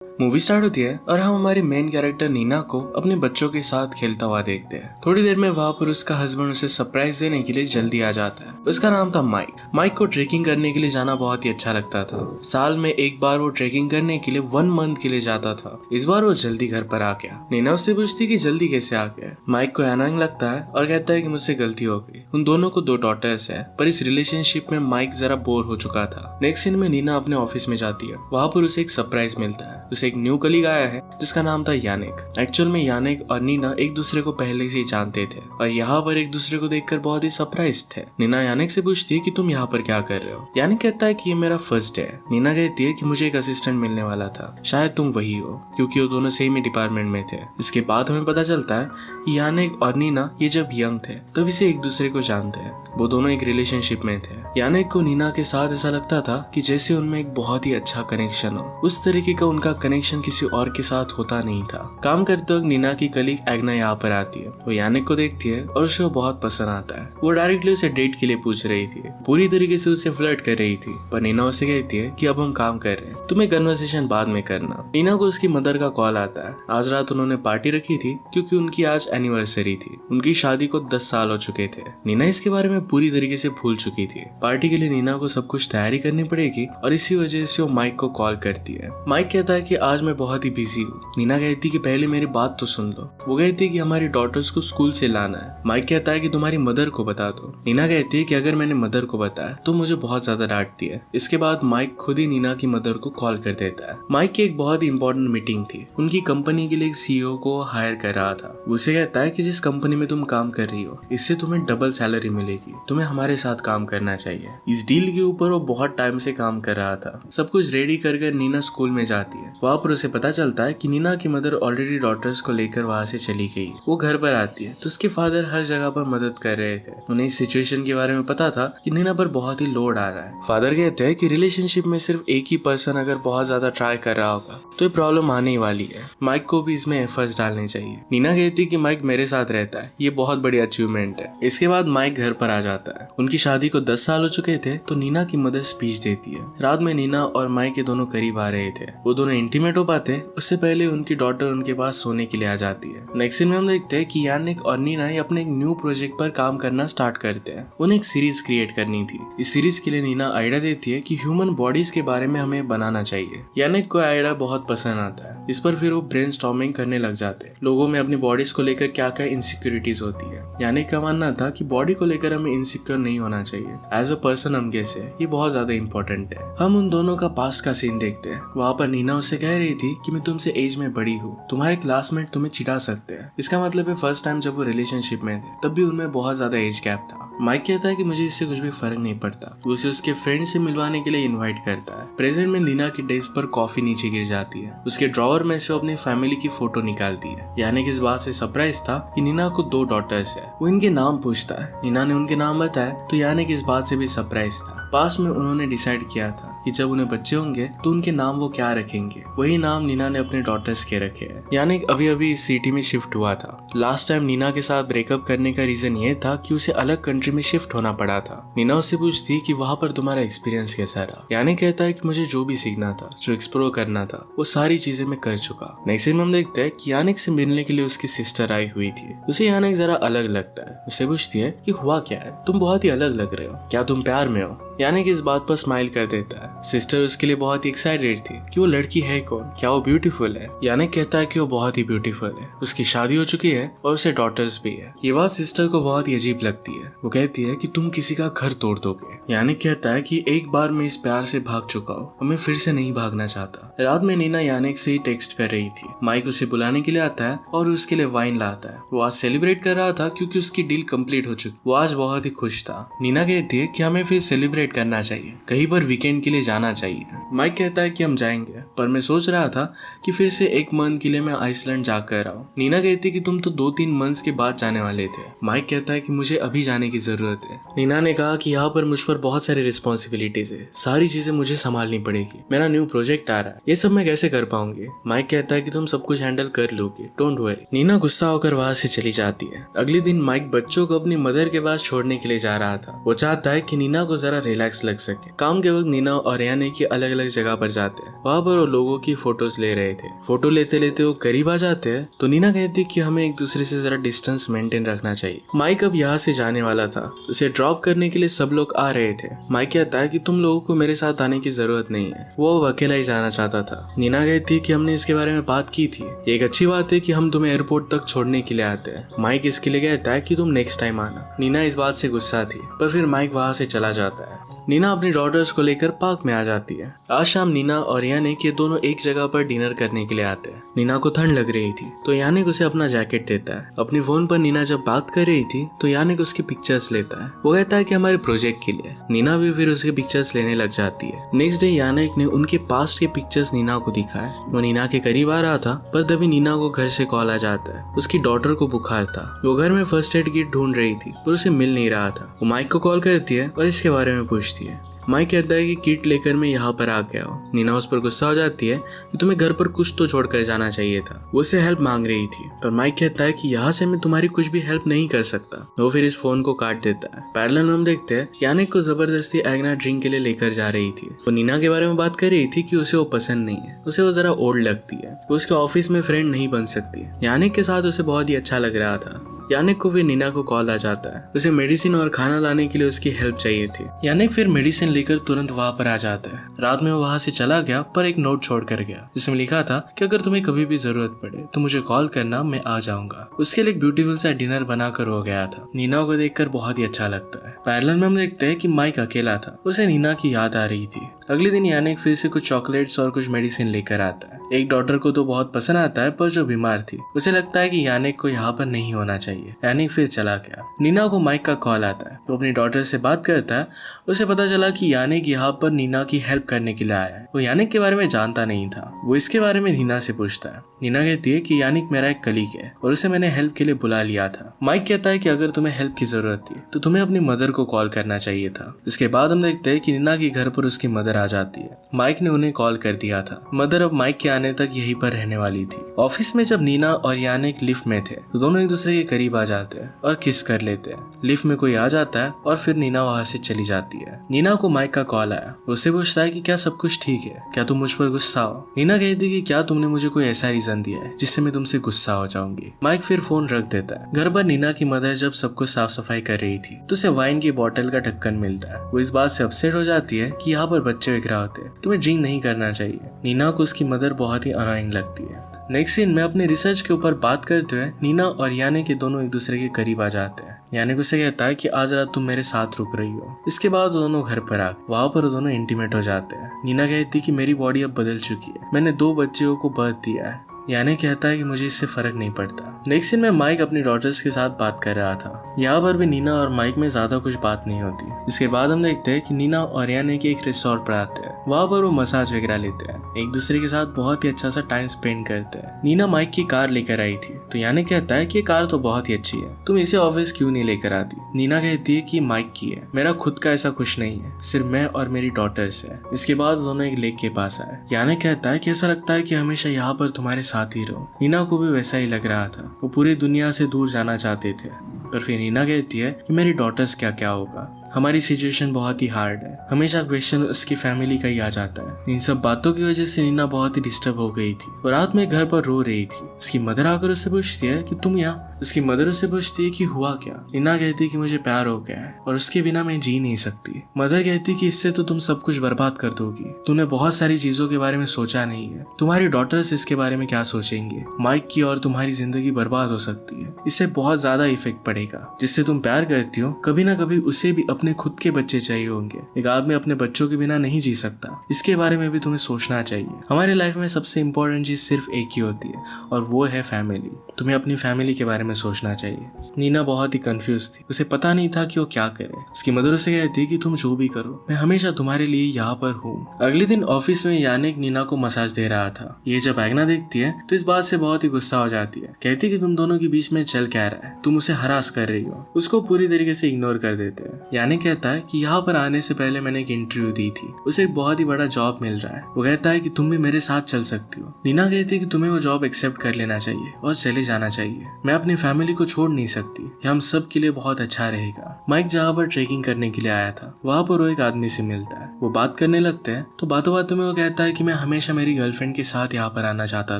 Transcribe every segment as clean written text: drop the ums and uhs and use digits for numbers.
Movie start होती है और हम हमारी मेन कैरेक्टर नीना को अपने बच्चों के साथ खेलता हुआ देखते हैं। थोड़ी देर में वहाँ पर उसका हस्बैंड उसे सरप्राइज देने के लिए जल्दी आ जाता है। उसका नाम था माइक। माइक को ट्रेकिंग करने के लिए जाना बहुत ही अच्छा लगता था। साल में एक बार वो ट्रेकिंग करने के लिए 1 मंथ के लिए जाता था। इस बार वो जल्दी घर पर आ गया। नीना उससे पूछती कि जल्दी कैसे आ गया। माइक को अनोइंग लगता है और कहता है कि मुझसे गलती हो गई। उन दोनों को 2 डॉटर्स है, पर इस रिलेशनशिप में माइक जरा बोर हो चुका था। नेक्स्ट सीन में नीना अपने ऑफिस में जाती है। वहाँ पर उसे एक सरप्राइज मिलता है। उसे एक न्यू कलीग आया है जिसका नाम था यानिक। एक्चुअल में यानिक और नीना एक दूसरे को पहले से ही जानते थे और यहाँ पर एक दूसरे को देखकर बहुत ही सरप्राइज थे। नीना यानिक से पूछती है कि तुम यहाँ पर क्या कर रहे हो। यानिक कहता है कि ये मेरा फर्स्ट डे है। नीना कहती है कि मुझे एक असिस्टेंट मिलने वाला था, शायद तुम वही हो, क्योंकि वो दोनों सेम ही डिपार्टमेंट में थे। इसके बाद हमें पता चलता है कि यानिक और नीना ये जब यंग थे तभी से एक दूसरे को जानते हैं। वो दोनों एक रिलेशनशिप में थे। यानिक को नीना के साथ ऐसा लगता था कि जैसे उनमें एक बहुत ही अच्छा कनेक्शन हो। उस तरीके का उनका कनेक्शन किसी और के साथ होता नहीं था। काम करते वक्त नीना की कलीग एग्ना यहाँ पर आती है। वो यानिक को देखती है और उसे बहुत पसंद आता है। वो डायरेक्टली उसे डेट के लिए पूछ रही थी, पूरी तरीके से उसे फ्लर्ट कर रही थी, पर नीना उसे कहती है कि अब हम काम कर रहे हैं, तुम्हें कन्वर्सेशन बाद में करना। नीना को उसकी मदर का कॉल आता है। आज रात उन्होंने पार्टी रखी थी क्योंकि उनकी आज एनिवर्सरी थी। उनकी शादी को 10 साल हो चुके थे। नीना इसके बारे में पूरी तरीके से भूल चुकी थी। पार्टी के लिए नीना को सब कुछ तैयारी करनी पड़ेगी और इसी वजह से वो माइक को कॉल करती है। माइक कहता है कि आज मैं बहुत ही बिजी हूँ। नीना कहती कि पहले मेरी बात तो सुन लो। वो कहती कि हमारी डॉटर्स को स्कूल से लाना है। माइक कहता है कि तुम्हारी मदर को बता दो। नीना कहती है कि अगर मैंने मदर को बताया तो मुझे बहुत ज्यादा डांटती है। इसके बाद माइक खुद ही नीना की मदर को कॉल कर देता है। माइक की एक बहुत ही इंपॉर्टेंट मीटिंग थी। उनकी कंपनी के लिए एक सीईओ को हायर कर रहा था। उसे कहता है कि जिस कंपनी में तुम काम कर रही हो इससे तुम्हें डबल सैलरी मिलेगी, तुम्हें हमारे साथ काम करना चाहिए। इस डील के ऊपर वो बहुत टाइम से काम कर रहा था। सब कुछ रेडी कर नीना स्कूल में जाती है। वहाँ पर उसे पता चलता है कि नीना की मदर ऑलरेडी डॉटर्स को लेकर वहाँ से चली गई। वो घर पर आती है तो उसके फादर हर जगह पर मदद कर रहे थे। उन्हें इस सिचुएशन के बारे में पता था कि नीना पर बहुत ही लोड आ रहा है। फादर कहते हैं कि रिलेशनशिप में सिर्फ एक ही पर्सन अगर बहुत ज्यादा ट्राई कर रहा होगा तो ये प्रॉब्लम आने ही वाली है। माइक को भी इसमें एफर्ट्स डालने चाहिए। नीना कहती है कि माइक मेरे साथ रहता है, ये बहुत बड़ी अचीवमेंट है। इसके बाद माइक घर पर आ जाता है। उनकी शादी को 10 साल हो चुके थे तो नीना की मदर स्पीच देती है। रात में नीना और माइक के दोनों करीब आ रहे थे। वो दोनों इंटीमेट हो पाते उससे पहले उनकी डॉटर उनके पास सोने के लिए आ जाती है। नेक्स्ट सीन में हम देखते हैं कि यानिक और नीना अपने एक न्यू प्रोजेक्ट पर काम करना स्टार्ट करते हैं। उन्हें एक सीरीज क्रिएट करनी थी। इस सीरीज के लिए नीना आइडिया देती है कि ह्यूमन बॉडीज के बारे में हमें बनाना चाहिए। यानिक को आइडिया बहुत पसंद आता है। इस पर फिर वो ब्रेनस्टॉर्मिंग करने लग जाते हैं। लोगों में अपनी बॉडीज को लेकर क्या क्या इनसिक्योरिटीज होती है। यानिक का मानना था कि बॉडी को लेकर हमें इनसिक्योर नहीं होना चाहिए। एज अ पर्सन हम कैसे, ये बहुत ज्यादा इंपॉर्टेंट है। हम उन दोनों का पास्ट का सीन देखते हैं। वहाँ पर नीना उससे कह रही थी कि मैं तुमसे एज में बड़ी हूँ, तुम्हारे क्लासमेट तुम्हें चिढ़ा सकते हैं। इसका मतलब है फर्स्ट टाइम जब वो रिलेशनशिप में थे तब भी उनमें बहुत ज्यादा एज गैप था। माइक कहता है कि मुझे इससे कुछ भी फर्क नहीं पड़ता। वो उसे उसके फ्रेंड से मिलवाने के लिए इनवाइट करता है। प्रेजेंट में नीना की डेस्क पर कॉफी नीचे गिर जाती है। उसके ड्रॉवर में से वो अपनी फैमिली की फोटो निकालती है। यानी कि इस बात से सरप्राइज था कि नीना को 2 डॉटर्स है। वो इनके नाम पूछता है। नीना ने उनके नाम बताया तो यानी कि इस बात से भी सरप्राइज था। पास में उन्होंने डिसाइड किया था कि जब उन्हें बच्चे होंगे तो उनके नाम वो क्या रखेंगे। वही नाम नीना ने अपने डॉटर्स के रखे हैं। यानी अभी अभी इस सिटी में शिफ्ट हुआ था। लास्ट टाइम नीना के साथ ब्रेकअप करने का रीजन ये था कि उसे अलग कंट्री में शिफ्ट होना पड़ा था। नीना उससे पूछती कि वहाँ पर तुम्हारा एक्सपीरियंस कैसा रहा। यानी कहता है कि मुझे जो भी सीखना था, जो एक्सप्लोर करना था, वो सारी चीजें मैं कर चुका। नेक्स्ट सीन में हम देखते हैं कि यानिक से मिलने के लिए उसकी सिस्टर आई हुई थी। उसे यानिक जरा अलग लगता है। उससे पूछती है कि हुआ क्या है, तुम बहुत ही अलग लग रहे हो, क्या तुम प्यार में हो। यानिक इस बात पर स्माइल कर देता है। सिस्टर उसके लिए बहुत ही एक्साइटेड थी कि वो लड़की है कौन, क्या वो ब्यूटीफुल है। यानिक कहता है कि वो बहुत ही ब्यूटीफुल है, उसकी शादी हो चुकी है और उसे डॉटर्स भी है। ये बात सिस्टर को बहुत ही अजीब लगती है। वो कहती है कि तुम किसी का घर तोड़ दोगे। यानिक कहता है कि एक बार मैं इस प्यार से भाग चुका हूँ और मैं फिर से नहीं भागना चाहता। रात में नीना यानिक से ही टेक्स्ट कर रही थी। माइक उसे बुलाने के लिए आता है और उसके लिए वाइन लाता है। वो आज सेलिब्रेट कर रहा था क्योंकि उसकी डील कंप्लीट हो चुकी। वो आज बहुत ही खुश था। नीना कहती है कि हमें फिर सेलिब्रेट करना चाहिए, कहीं पर वीकेंड के लिए जाना चाहिए। माइक कहता है कि हम जाएंगे, पर मैं सोच रहा था कि फिर से 1 मंथ के लिए मैं आइसलैंड जाकर आऊं। नीना कहती है कि तुम तो 2-3 मंथ्स के बाद जाने वाले थे। माइक कहता है कि मुझे अभी जाने की जरूरत है। नीना ने कहा कि यहाँ पर मुझ पर बहुत सारी रिस्पॉन्सिबिलिटीज है, सारी चीजें मुझे संभालनी पड़ेगी, मेरा न्यू प्रोजेक्ट आ रहा है, ये सब मैं कैसे कर पाऊंगी। माइक कहता है कि तुम सब कुछ हैंडल कर लोगे, डोंट वरी। नीना गुस्सा होकर वहां से चली जाती है। अगले दिन माइक बच्चों को अपनी मदर के पास छोड़ने के लिए जा रहा था। वो चाहता है कि नीना को जरा रिलैक्स लग सके। काम के वक्त नीना और यानिक अलग अलग जगह पर जाते हैं। वहाँ पर वो लोगों की फोटोज ले रहे थे। फोटो लेते लेते वो करीब आ जाते हैं तो नीना कहती कि हमें एक दूसरे से जरा डिस्टेंस मेंटेन रखना चाहिए। माइक अब यहाँ से जाने वाला था, उसे ड्रॉप करने के लिए सब लोग आ रहे थे। माइक कहता है कि तुम लोगों को मेरे साथ आने की जरूरत नहीं है, वो अब अकेला ही जाना चाहता था। नीना कहती कि हमने इसके बारे में बात की थी, एक अच्छी बात है कि हम तुम्हें एयरपोर्ट तक छोड़ने के लिए आते हैं। माइक इसके लिए कहता है कि तुम नेक्स्ट टाइम आना। नीना इस बात से गुस्सा थी, पर फिर माइक वहां से चला जाता है। नीना अपनी डॉटर्स को लेकर पार्क में आ जाती है। आज शाम नीना और यानिक ये दोनों एक जगह पर डिनर करने के लिए आते हैं। नीना को ठंड लग रही थी तो यानिक उसे अपना जैकेट देता है। अपनी फोन पर नीना जब बात कर रही थी तो यानिक उसकी पिक्चर्स लेता है। वो कहता है कि हमारे प्रोजेक्ट के लिए। नीना भी फिर उसके पिक्चर्स लेने लग जाती है। नेक्स्ट डे यानिक ने उनके पास्ट के पिक्चर्स नीना को दिखाए। वो नीना के करीब आ रहा था पर तभी नीना को घर से कॉल आ जाता है। उसकी डॉटर को बुखार था। वो घर में फर्स्ट एड किट ढूंढ रही थी पर उसे मिल नहीं रहा था। वो माइक को कॉल करती है और इसके बारे में पूछती है। माइक कहता है कि किट लेकर मैं यहाँ पर आ गया हूँ। नीना उस पर गुस्सा हो जाती है कि तुम्हें घर पर कुछ तो छोड़कर जाना चाहिए था। वो उससे हेल्प मांग रही थी पर माइक कहता है कि यहाँ से मैं तुम्हारी कुछ भी हेल्प नहीं कर सकता। वो फिर इस फोन को काट देता है। पैरेलल में हम देखते हैं यानिक को जबरदस्ती एग्ना ड्रिंक के लिए लेकर जा रही थी। वो नीना के बारे में बात कर रही थी कि उसे वो पसंद नहीं है, उसे वो जरा ओल्ड लगती है, वो उसके ऑफिस में फ्रेंड नहीं बन सकती। यानिक के साथ उसे बहुत ही अच्छा लग रहा था। यानिक को फिर नीना को कॉल आ जाता है। उसे मेडिसिन और खाना लाने के लिए उसकी हेल्प चाहिए थी। यानिक फिर मेडिसिन लेकर तुरंत वहाँ पर आ जाता है। रात में वो वहाँ से चला गया पर एक नोट छोड़ कर गया जिसमें लिखा था कि अगर तुम्हें कभी भी जरूरत पड़े तो मुझे कॉल करना, मैं आ जाऊंगा। उसके लिए एक ब्यूटीफुल सा डिनर बनाकर हो गया था। नीना को देखकर बहुत ही अच्छा लगता है। पैरेलल में हम देखते हैं कि माइक अकेला था, उसे नीना की याद आ रही थी। अगले दिन यानिक फिर से कुछ चॉकलेट्स और कुछ मेडिसिन लेकर आता है। एक डॉक्टर को तो बहुत पसंद आता है पर जो बीमार थी उसे लगता है कि यानिक को यहाँ पर नहीं होना चाहिए। यानिक फिर चला गया। नीना को माइक का कॉल आता है। वो अपनी डॉटर से बात करता है। उसे पता चला कि यानिक यहाँ पर नीना की हेल्प करने के लिए आया है। वो यानिक के बारे में जानता नहीं था। वो इसके बारे में नीना से पूछता है। नीना कहती है कि यानिक मेरा एक कलीग है और उसे मैंने हेल्प के लिए बुला लिया था। माइक कहता है कि अगर तुम्हें हेल्प की जरूरत थी तो तुम्हें अपनी मदर को कॉल करना चाहिए था। इसके बाद हम देखते हैं कि नीना के घर पर उसकी मदर आ जाती है। माइक ने उन्हें कॉल कर दिया था। मदर अब माइक के आने तक यहीं पर रहने वाली थी। ऑफिस में जब नीना और यानिक लिफ्ट में थे तो दोनों एक दूसरे के करीब आ जाते हैं और किस कर लेते हैं। लिफ्ट में कोई आ जाता है और फिर नीना वहां से चली जाती है। नीना को माइक का कॉल आया। उससे पूछता है कि क्या सब कुछ ठीक है, क्या तुम मुझ पर गुस्सा हो। नीना कहती कि क्या तुमने मुझे कोई ऐसा रीजन दिया है जिससे मैं तुमसे गुस्सा हो जाऊंगी। माइक फिर फोन रख देता है। घर पर नीना की मदर जब सब कुछ साफ सफाई कर रही थी तो उसे वाइन की बोतल का ढक्कन मिलता है। वो इस बात से अपसेट हो जाती है कि यहाँ पर बच्चे बिखरा होते हैं, तुम्हें ड्रिंक नहीं करना चाहिए। नीना को उसकी मदर बहुत ही अनोइंग लगती है। नेक्स्ट सीन में अपने रिसर्च के ऊपर बात करते हुए नीना और यानिक के दोनों एक दूसरे के करीब आ जाते हैं। यानिक उसे कहता है कि आज रात तुम मेरे साथ रुक रही हो। इसके बाद दोनों घर पर आ वहाँ पर दोनों इंटीमेट हो जाते हैं। नीना कहती कि मेरी बॉडी अब बदल चुकी है, मैंने 2 बच्चों को बर्थ दिया है। यानिक कहता है कि मुझे इससे फर्क नहीं पड़ता। नेक्स्ट सीन में माइक अपनी डॉटर्स के साथ बात कर रहा था। यहाँ पर भी नीना और माइक में ज्यादा कुछ बात नहीं होती। इसके बाद हम देखते हैं कि नीना और यानिक एक रिसोर्ट पर आते हैं। वहाँ पर वो मसाज वगैरह लेते हैं, एक दूसरे के साथ बहुत ही अच्छा सा टाइम स्पेंड करते हैं। नीना माइक की कार लेकर आई थी तो यानिक कहता है कि ये कार तो बहुत ही अच्छी है, तुम इसे ऑफिस क्यों नहीं लेकर आती। नीना कहती है कि माइक की है, मेरा खुद का ऐसा कुछ नहीं है, सिर्फ मैं और मेरी डॉटर्स है। इसके बाद दोनों एक लेक के पास आए। यानिक कहता है कि ऐसा लगता है कि हमेशा यहाँ पर तुम्हारे साथ ही रहो। नीना को भी वैसा ही लग रहा था। वो पूरी दुनिया से दूर जाना चाहते थे। पर फिर नीना कहती है कि मेरी डॉटर्स क्या क्या होगा, हमारी सिचुएशन बहुत ही हार्ड है। हमेशा क्वेश्चन उसकी फैमिली का ही आ जाता है। इन सब बातों की वजह से नीना बहुत ही डिस्टर्ब हो गई थी और रात में घर पर रो रही थी। उसकी मदर आकर उससे पूछती है कि तुम यहाँ। उसकी मदर उससे पूछती है कि हुआ क्या। नीना कहती है कि मुझे प्यार हो गया है और उसके बिना मैं जी नहीं सकती। मदर कहती है कि इससे तो तुम सब कुछ बर्बाद कर दोगी, तूने बहुत सारी चीजों के बारे में सोचा नहीं है, तुम्हारी डॉटर्स इसके बारे में क्या सोचेंगे। माइक की और तुम्हारी जिंदगी बर्बाद हो सकती है, इससे बहुत ज्यादा इफेक्ट पड़ेगा। जिससे तुम प्यार करती हो कभी ना कभी उसे भी अपने खुद के बच्चे चाहिए होंगे। एक आदमी अपने बच्चों के बिना नहीं जी सकता, इसके बारे में भी तुम्हें सोचना चाहिए। हमारे लाइफ में सबसे इम्पोर्टेंट चीज सिर्फ एक ही होती है और वो है फैमिली। तुम्हें अपनी फैमिली के बारे में सोचना चाहिए। नीना बहुत ही कंफ्यूज थी, उसे पता नहीं था कि वो क्या करे। उसकी मदर उसे कहती कि तुम जो भी करो मैं हमेशा तुम्हारे लिए यहाँ पर हूँ। अगले दिन ऑफिस में यानिक नीना को मसाज दे रहा था। ये जब एग्ना देखती है तो इस बात से बहुत ही गुस्सा हो जाती है। कहती कि तुम दोनों के बीच में चल क्या रहा है, तुम उसे हरास कर रही हो। उसको पूरी तरीके से इग्नोर कर देते हैं। यानी कहता है कि यहाँ पर आने से पहले मैंने एक इंटरव्यू दी थी, उसे एक बहुत ही बड़ा जॉब मिल रहा है। वो कहता है कि तुम भी मेरे साथ चल सकती हो। नीना कहती है कि तुम्हें वो जॉब एक्सेप्ट कर लेना चाहिए और चले जाना चाहिए। मैं अपनी फैमिली को छोड़ नहीं सकती, ये हम सब के लिए बहुत अच्छा रहेगा। माइक जहाँ पर ट्रेकिंग करने के लिए आया था वहाँ पर वो एक आदमी से मिलता है। वो बात करने लगते हैं तो बातों बातों में वो कहता है कि मैं हमेशा मेरी गर्लफ्रेंड के साथ यहाँ पर आना चाहता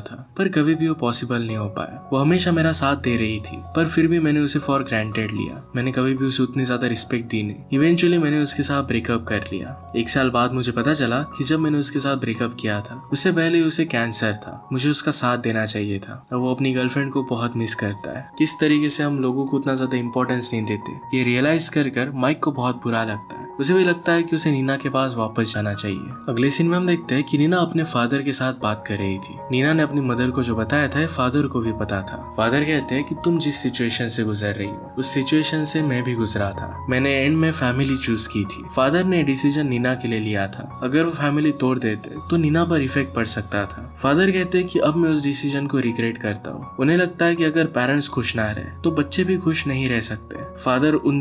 था, पर कभी भी वो पॉसिबल नहीं हो पाया। वो हमेशा मेरा साथ दे रही थी, पर फिर भी मैंने उसे फॉर ग्रांटेड लिया। मैंने कभी भी उसे उतनी ज्यादा रिस्पेक्ट दी नहीं। इवेंचुअली मैंने उसके साथ ब्रेकअप कर लिया। 1 साल बाद मुझे पता चला कि जब मैंने उसके साथ ब्रेकअप किया था उससे पहले उसे कैंसर था। मुझे उसका साथ देना चाहिए था। अब वो अपनी गर्लफ्रेंड को बहुत मिस करता है। किस तरीके से हम लोगों को उतना ज्यादा इंपॉर्टेंस नहीं देते, ये रियलाइज कर माइक को बहुत बुरा लगता है। उसे भी लगता है कि उसे नीना के पास वापस जाना चाहिए। अगले सीन में हम देखते हैं कि नीना अपने फादर के साथ बात कर रही थी। नीना ने अपनी मदर को जो बताया था फादर को भी पता था। फादर कहते हैं कि तुम जिस सिचुएशन से गुजर रही हो उस सिचुएशन से मैं भी गुजरा था। मैंने एंड में फैमिली चूज की थी। फादर ने डिसीजन नीना के लिए लिया था। अगर वो फैमिली तोड़ देते तो नीना पर इफेक्ट पड़ सकता था। फादर कहते हैं कि अब मैं उस डिसीजन को रिग्रेट करता हूँ। उन्हें लगता है कि अगर पेरेंट्स खुश ना रहे तो बच्चे भी खुश नहीं रह सकते। फादर उन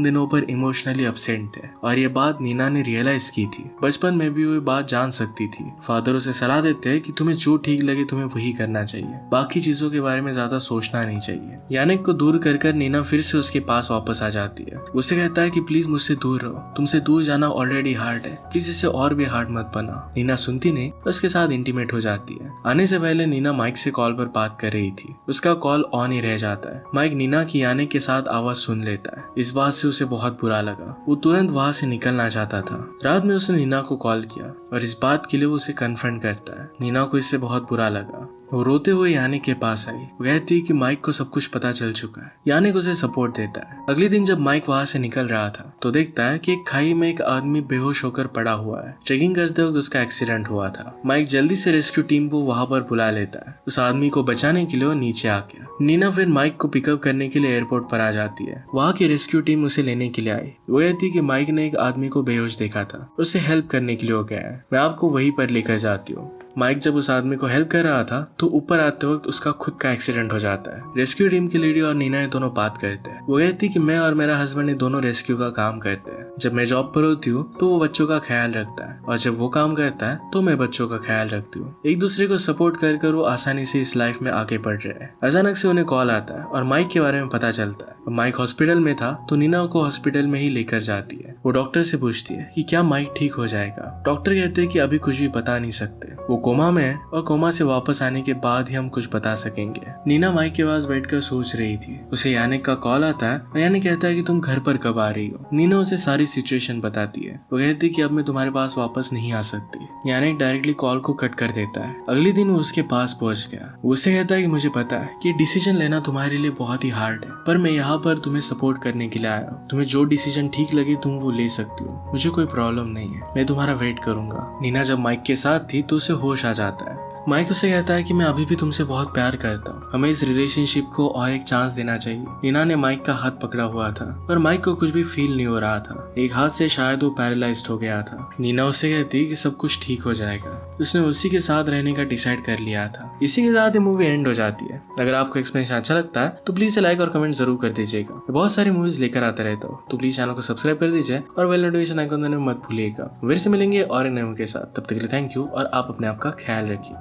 दिनों पर इमोशनली अपसेंट थे और ये बात नीना ने रियलाइज की थी। बचपन में भी वो बात जान सकती थी। फादर उसे सलाह देते हैं कि तुम्हें जो ठीक लगे तुम्हें वही करना चाहिए, बाकी चीजों के बारे में ज्यादा सोचना नहीं चाहिए। यानिक को दूर कर नीना फिर से उसके पास वापस आ जाती है। उसे कहता है कि प्लीज मुझसे दूर रहो, तुमसे दूर जाना ऑलरेडी हार्ड है, प्लीज इसे और भी हार्ड मत बना। नीना सुनती नहीं, उसके साथ इंटीमेट हो जाती है। आने से पहले नीना माइक से कॉल पर बात कर रही थी। उसका कॉल ऑन ही रह जाता है। माइक नीना की आने के साथ आवाज सुन लेता है। इस बात से उसे बहुत बुरा लगा। वो तुरंत वहां से निकलना चाहता था। रात में उसने नीना को कॉल किया और इस बात के लिए वो उसे कन्फ्रंट करता है। नीना को इससे बहुत बुरा लगा। वो रोते हुए यानिक के पास आई। वो कहती है कि माइक को सब कुछ पता चल चुका है। यानिक उसे सपोर्ट देता है। अगले दिन जब माइक वहां से निकल रहा था तो देखता है कि एक खाई में एक आदमी बेहोश होकर पड़ा हुआ है। ट्रेकिंग करते वक्त उसका एक्सीडेंट हुआ था। माइक जल्दी से रेस्क्यू टीम को वहां पर बुला लेता है। उस आदमी को बचाने के लिए वो नीचे आ गया। नीना फिर माइक को पिकअप करने के लिए एयरपोर्ट पर आ जाती है। वहाँ की रेस्क्यू टीम उसे लेने के लिए आई। वो कहती है कि माइक ने एक आदमी को बेहोश देखा था, उसे हेल्प करने के लिए हो गया है, मैं आपको वहीं पर लेकर जाती हूँ। माइक जब उस आदमी को हेल्प कर रहा था तो ऊपर आते वक्त उसका खुद का एक्सीडेंट हो जाता है। रेस्क्यू टीम की लेडी और नीना ये दोनों बात करते हैं। वो कहती कि मैं और मेरा हस्बैंड ये दोनों रेस्क्यू का काम करते हैं। जब मैं जॉब पर होती हूँ तो वो बच्चों का ख्याल रखता है और जब वो काम करता है तो मैं बच्चों का ख्याल रखती हूँ। एक दूसरे को सपोर्ट कर वो आसानी से इस लाइफ में आगे बढ़ रहे हैं। अचानक से उन्हें कॉल आता है और माइक के बारे में पता चलता है। माइक हॉस्पिटल में था तो नीना को हॉस्पिटल में ही लेकर जाती है। वो डॉक्टर से पूछती है कि क्या माइक ठीक हो जाएगा। डॉक्टर कहते हैं कि अभी कुछ भी बता नहीं सकते, वो कोमा में है और कोमा से वापस आने के बाद ही हम कुछ बता सकेंगे। नीना माइक के पास बैठकर सोच रही थी। उसे यानिक का कॉल आता है और यानिक कहता है कि तुम घर पर कब आ रही हो। नीना उसे सारी सिचुएशन बताती है। वो कहती है कि अब मैं तुम्हारे पास वापस नहीं आ सकती। यानिक डायरेक्टली कॉल को कट कर देता है। अगले दिन वो उसके पास पहुंच गया। वो उससे कहता है कि मुझे पता है कि डिसीजन लेना तुम्हारे लिए बहुत ही हार्ड है, पर मैं यहाँ पर तुम्हें सपोर्ट करने के लिए आया हूँ। तुम्हें जो डिसीजन ठीक लगे तुम वो ले सकती हो, मुझे कोई प्रॉब्लम नहीं है, मैं तुम्हारा वेट करूंगा। नीना जब माइक के साथ थी तो उसे होश आ जाता है। माइक उसे कहता है कि मैं अभी भी तुमसे बहुत प्यार करता हूँ, हमें इस रिलेशनशिप को और एक चांस देना चाहिए। नीना ने माइक का हाथ पकड़ा हुआ था पर माइक को कुछ भी फील नहीं हो रहा था। एक हाथ से शायद वो पैरालाइज्ड हो गया था। नीना उससे कहती कि सब कुछ ठीक हो जाएगा। उसने उसी के साथ रहने का डिसाइड कर लिया था। इसी के साथ ये मूवी एंड हो जाती है। अगर आपको एक्सप्लेनेशन अच्छा लगता है तो प्लीज लाइक और कमेंट जरूर कर दीजिएगा। बहुत सारी मूवीज लेकर आता रहता हूँ तो प्लीज चैनल को सब्सक्राइब कर दीजिए और बेल नोटिफिकेशन आइकन दबाना मत भूलिएगा। फिर से मिलेंगे और नए मूवी के साथ, तब तक के लिए थैंक यू और आप अपने आप का ख्याल रखिए।